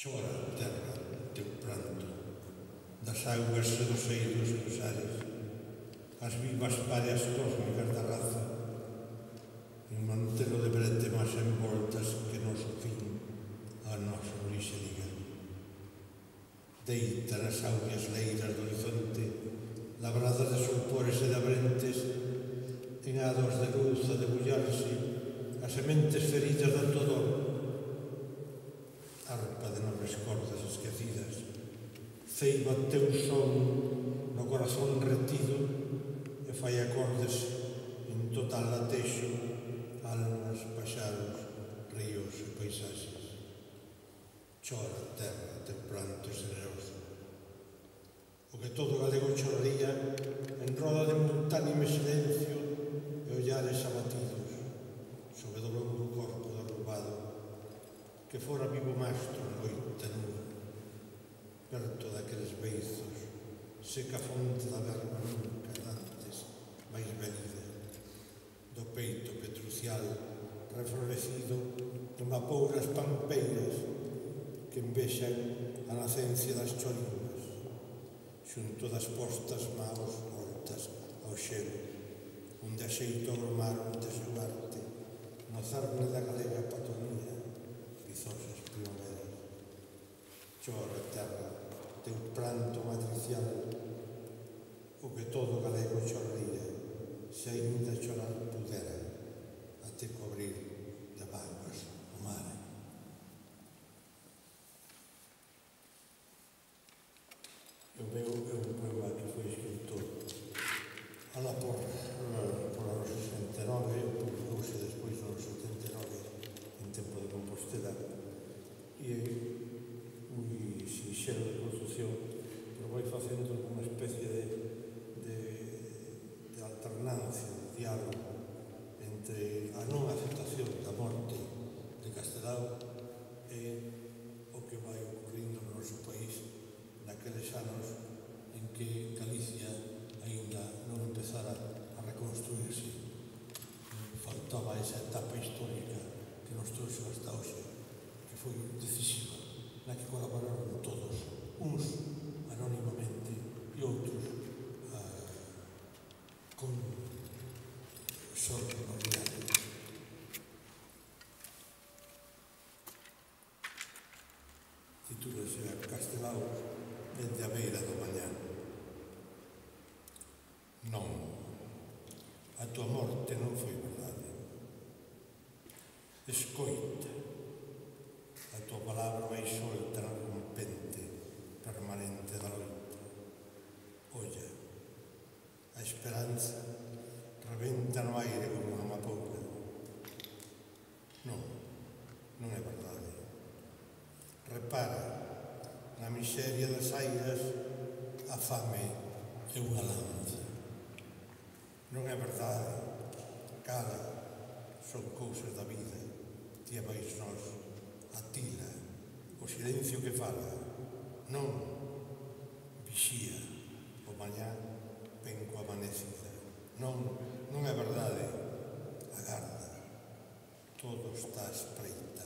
Chora, terra, teu pranto, das augas e dos eidos e dos ares, as vivas pareas cósmicas da raza, en mantelo de brete máis envoltas que noso fin a nosa orixe liga. Deita nas augas leiras do horizonte, labradas de sulpores e de abrentes, en hados de luz a debullarse, as sementes feridas da todo, arpa de nobres cordas esquecidas, ceiba teu son no corazón retido e fai acordes en total latexo, almas, paxaros, ríos e paisaxes. Chora, terra, teu pranto generoso. O que todo galego choraría en roda de multánime silencio e ollares abatidos sobre do longo corpo derrubado que fora vivo mastro na noite nua, perto daqueles beizos, seca fonte da verba nunca antes máis venida, do peito petrucial reflorecido de mapouras pampeiras que envexan a nacencia das chorimbas, xunto das postas maos voltas ao xelo, onde axeito ao mar onde xogarte, no cerne da galega patonía, vizosas primaveras. Chora, terra, teu pranto matricial, o que todo galego choraría, se aínda chorar pudera, até cobrir de vagas o mar. O meu poema que foi escrito alá por anos 69, publicouse despois nos 79 en tempo de Compostela, e é moi sinxelo de construcción, pero vai facendo unha especie de alternancia, de diálogo entre a non aceptación da morte de Castelao e o que vai ocorrindo no noso país naqueles anos en que Galicia aínda non empezara a reconstruirse. Faltaba esa etapa histórica que nos trouxe hasta hoxe, que foi decisiva, na que colaboraron todos, uns anónimamente e outros con sorte ordinaria. Titúlase a Castelao dende a beira do mañán. Non, a tua morte non foi verdade. Escoita, a tua palabra vai solta na rompente permanente da loita. Olla, a esperanza rebenta no aire como nunha pouca. Non, non é verdade. Repara, na miseria das airas, a fame é unha lanza. Non é verdade, cala, son cousas da vida, ti e máis nós, a tila, o silencio que fala, non, vixía, o mañá ven coa amanecida, non é verdade, agarda, todo está espreita,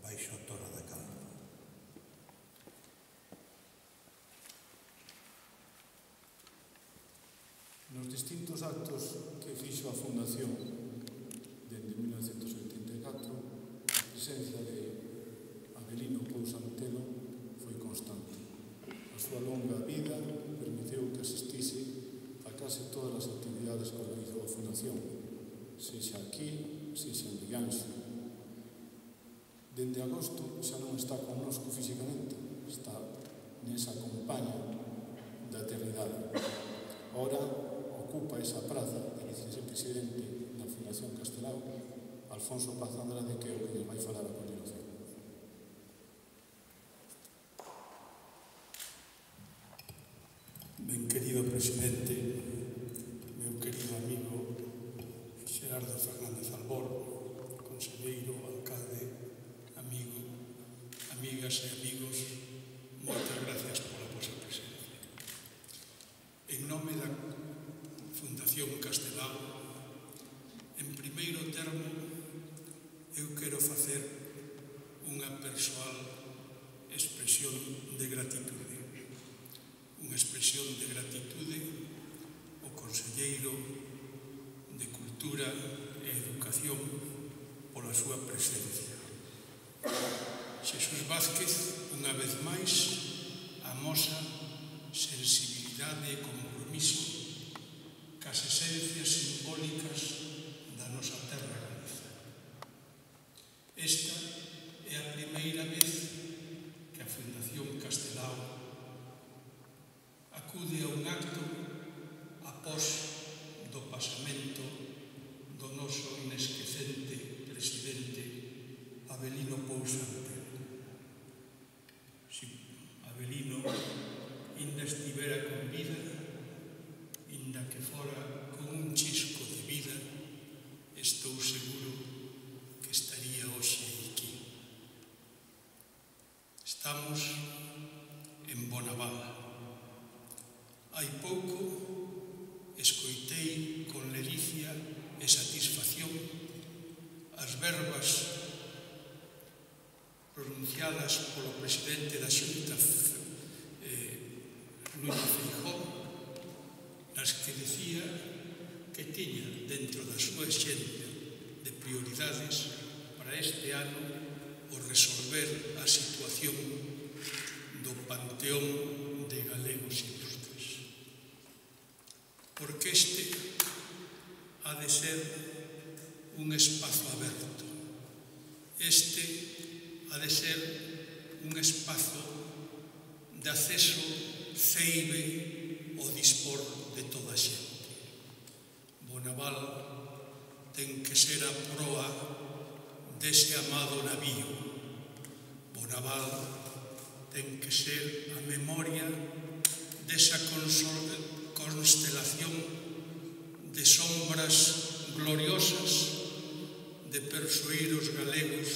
baixo a tora da calma. Nos distintos actos que fixo a Fundación dende 1984, a presencia de Avelino Pousa Antelo foi constante. A súa longa vida permitiu que asistise a case todas as actividades que organizou a Fundación, sexa aquí, sexa en Viganxo. Dende agosto xa non está connosco físicamente, está nesa compaña da eternidade. Ora ocupa esa praza de vicepresidente da Fundación Castelao Alfonso Paz Andrade, que é o que nos vai falar a continuación. Ben querido presidente, meu querido amigo Xerardo Fernández Albor, conselleiro, alcalde, amigas e amigos, moitas gracias pola vosa presencia. En nome da Fundación Castelao, en primeiro termo, eu quero facer unha persoal e expresión de gratitude. Unha expresión de gratitude ao conselleiro de Cultura e Educación pola súa presencia. Xesús Vázquez, unha vez máis, amosa sensibilidade e compromiso cas esencias simbólicas da nosa terra Galiza. Esta é a primeira vez que a Fundación Castelao acude a un acto após do pasamento do noso inesquecente presidente Avelino Pousa Antelo. Si Avelino inda estivera con vida, inda que fora con un chisco de vida, estou seguro que estaría hoxe aquí. Estamos en Bonaval. Hai pouco escoitei con ledicia e satisfacción as verbas pronunciadas polo presidente da Xunta, Núñez Feijóo, nas que dicía que tiña dentro da súa xenda de prioridades para este ano o resolver a situación do panteón de galegos ilustres. Porque este ha de ser un espazo aberto. Este ha de ser un espazo de acceso ceibe ao dispor de toda a xente. Bonaval ten que ser a proa dese amado navío. Bonaval ten que ser a memoria desa constelación de sombras gloriosas de persoeiros galegos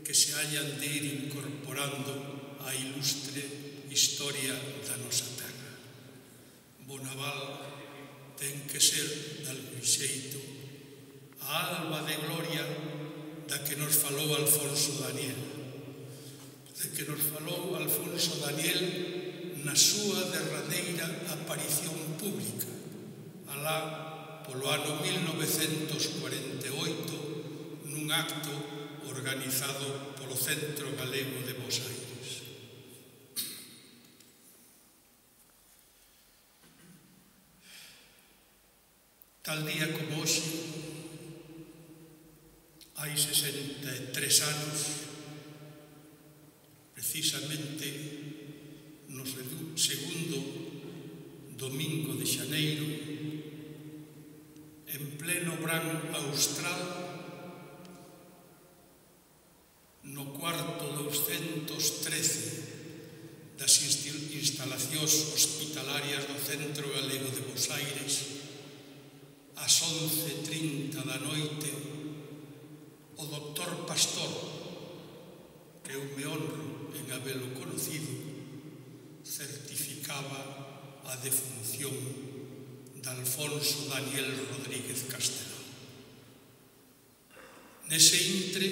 que se hallan de ir incorporando a ilustre historia da nosa terra. Bonaval ten que ser, de algún xeito, a alba de gloria da que nos falou Alfonso Daniel. De que nos falou Alfonso Daniel na súa derradeira aparición pública, alá polo ano 1948, nun acto organizado polo Centro Galego de Bos Aires. Tal día como hoxe, hai 63 anos, precisamente no segundo domingo de xaneiro, en pleno verán austral, no cuarto 213 das instalacións hospitalarias do Centro Galego de Bos Aires, ás 11:30 da noite, o doctor Pastor, que eu me honro en habelo conocido, certificaba a defunción de Alfonso Daniel Rodríguez Castelao. Nese intre,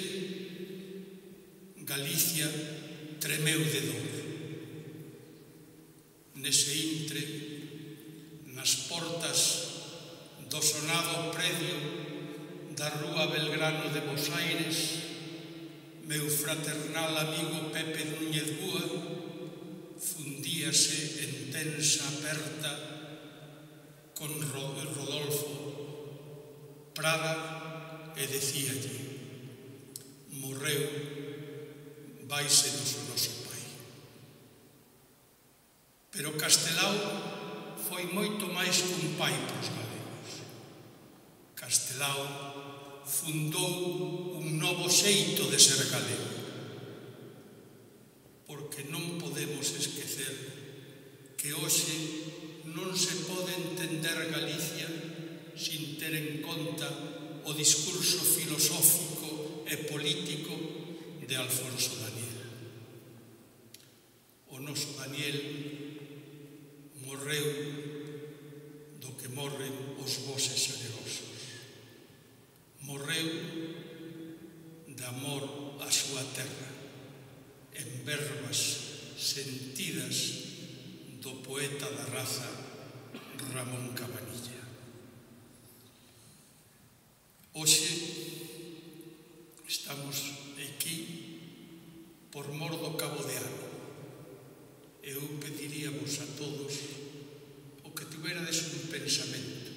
Galicia tremeu de dor. Nese intre, nas portas do sonado predio da Rúa Belgrano de Bos Aires, meu fraternal amigo Pepe Núñez Búa fundíase en tensa aperta con Rodolfo Prada e decíalle: morreu, váisenos o noso pai. Pero Castelao foi moito máis que un pai pros galegos. Castelao fundou un novo xeito de ser galego, porque non podemos esquecer que hoxe non se pode entender Galicia sin ter en conta o discurso filosófico e político de Alfonso Daniel. O noso Daniel morreu do que morren os voces xenerosos. Morreu de amor á súa terra, en verbas sentidas do poeta da raza Ramón Cabanilla. Hoxe estamos aquí por mor do cabo de ano. Eu pediríamos a todos o que tuverades un pensamento,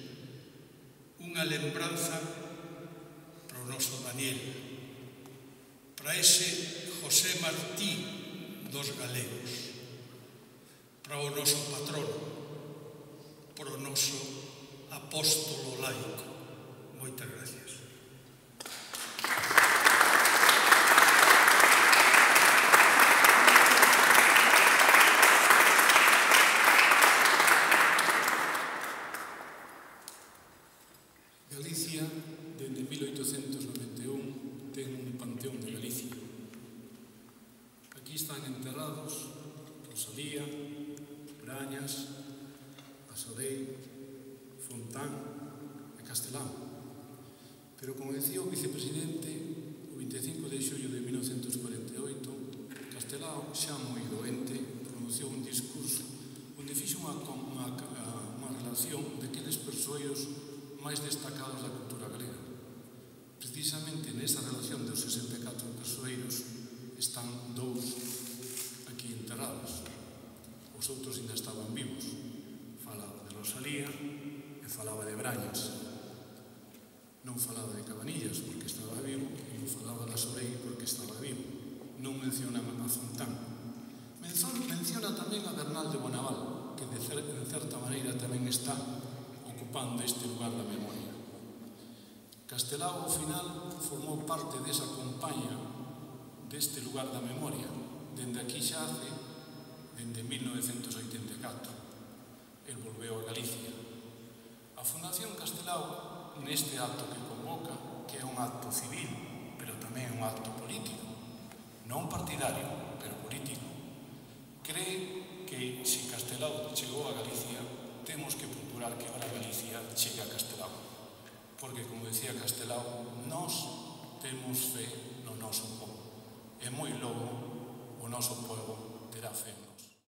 unha lembranza para o noso Daniel, para ese José Martí dos galegos, para o noso patrono, para o noso apóstolo laico. Moitas gracias. Galicia, dende 1891, ten un panteón de Galicia. Aquí están enterrados Rosalía, Brañas, Pasodei, Fontán e Castelao. Pero, como decía o vicepresidente, o 25 de xullo de 1948, Castelao, xa moi doente, pronunciou un discurso onde fixo unha relación daqueles persoeiros máis destacados da cultura galega. Precisamente nesa relación dos 64 persoeiros están dous aquí enterrados. Os outros ainda estaban vivos. Falaba de Rosalía e falaba de Brañas. Non falaba de Cabanillas porque estaba vivo e non falaba da Sorei porque estaba vivo. Non menciona a Fontán. Menciona tamén a Bernal de Bonaval, que en certa maneira tamén está ocupando este lugar da memoria. Castelao, ao final, formou parte desa compañía deste lugar da memoria. Dende aquí xa hace, dende 1984. El volveu a Galicia. A Fundación Castelao, neste acto que convoca, que é un acto civil, pero tamén un acto político, non partidario, pero político, cree que se Castelao chegou a Galicia, temos que procurar que ahora Galicia chegue a Castelao. Porque, como decía Castelao, nós temos fe no noso povo. E moi logo o noso povo terá fe.